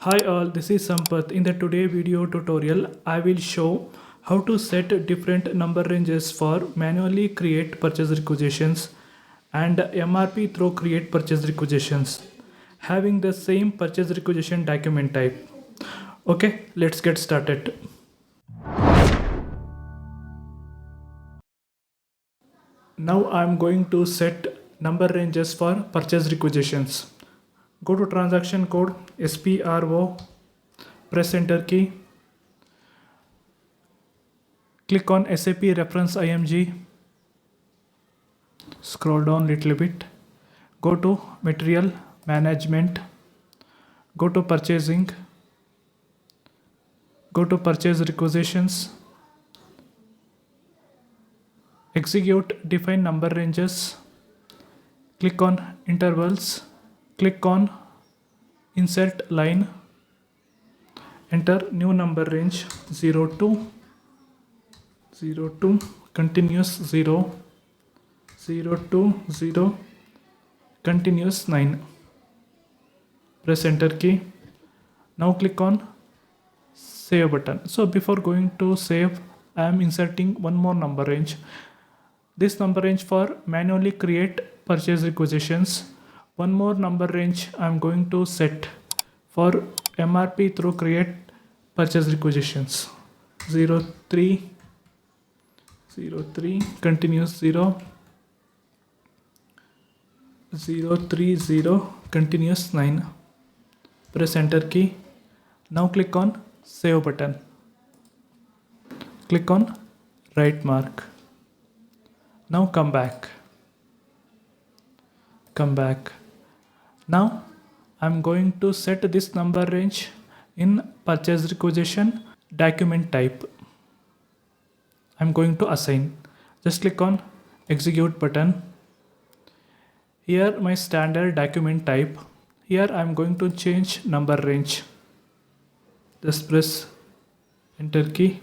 Hi all, this is Sampath. In the today video tutorial, I will show how to set different number ranges for manually create purchase requisitions and MRP through create purchase requisitions having the same purchase requisition document type. Okay, let's get started. Now I'm going to set number ranges for purchase requisitions. Go to transaction code SPRO, press enter key, click on SAP reference IMG, scroll down little bit, go to material management, go to purchasing, go to purchase requisitions, execute define number ranges, click on intervals, click on insert line, enter new number range 0 to continuous 0, 0 to 0, continuous 9. Press enter key. Now click on save button. So before going to save, I am inserting one more number range. This number range for manually create purchase requisitions. One more number range I am going to set for MRP through create purchase requisitions. 03, continuous 0, 030, continuous 9. Press enter key. Now click on save button. Click on right mark. Now come back. Now I'm going to set this number range in purchase requisition document type. I'm going to assign. Just click on execute button. Here my standard document type. Here I'm going to change number range. Just press enter key.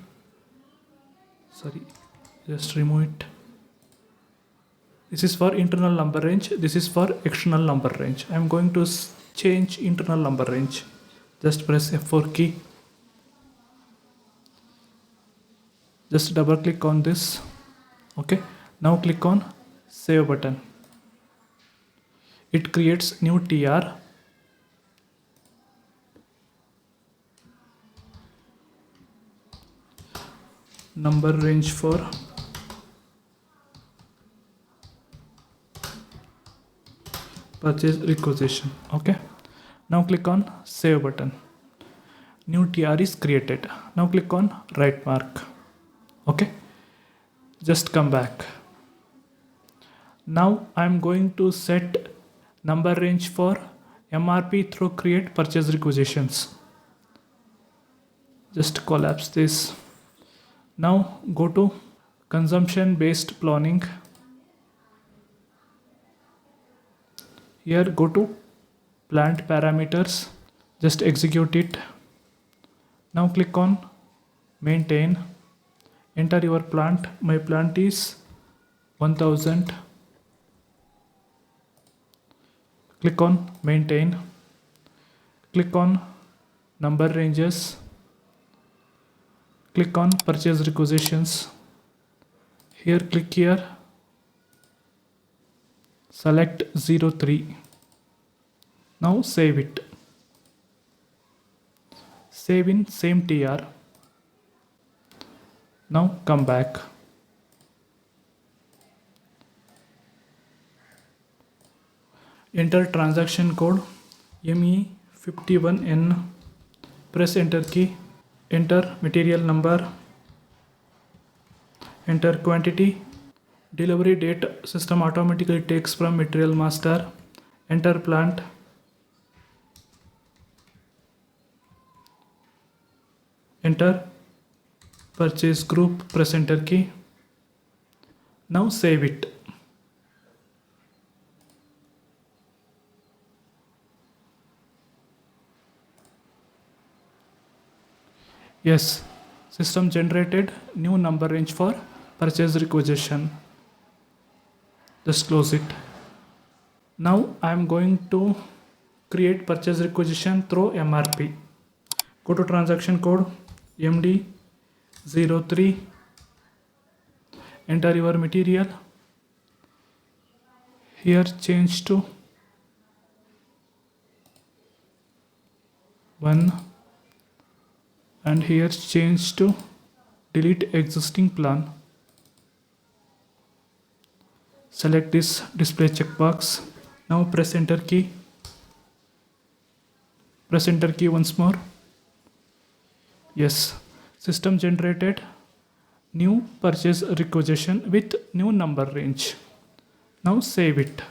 Just remove it. This is for internal number range. This is for external number range. I'm going to change internal number range. Just press F4 key. Just double click on this. Okay. Now click on save button. It creates new TR. Number range for purchase requisition. Okay. Now click on save button. New TR is created. Now click on right mark. Okay. Just come back. Now I'm going to set number range for MRP through create purchase requisitions. Just collapse this. Now go to consumption based planning. Here go to plant parameters. Just execute it. Now click on maintain. Enter your plant. My plant is 1000. Click on maintain. Click on number ranges. Click on purchase requisitions. Here click here. Select 03. Now save it. Save in same TR. Now come back. Enter transaction code ME51N. Press enter key. Enter material number. Enter quantity. Delivery date system automatically takes from material master. Enter plant. Enter purchase group. Press enter key. Now save it. Yes, system generated new number range for purchase requisition. Just close it. Now I am going to create purchase requisition through MRP. Go to transaction code MD03, enter your material. Here change to 1 and here change to delete existing plan. Select this display checkbox. Now press enter key. Press enter key once more. Yes, system generated new purchase requisition with new number range. Now save it.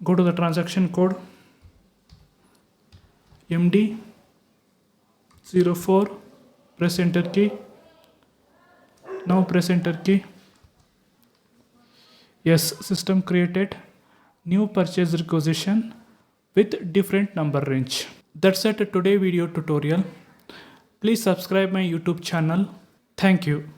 Go to the transaction code MD04, press enter key. Now press enter key. Yes, system created new purchase requisition with different number range. That's it today video tutorial. Please subscribe my YouTube channel. Thank you.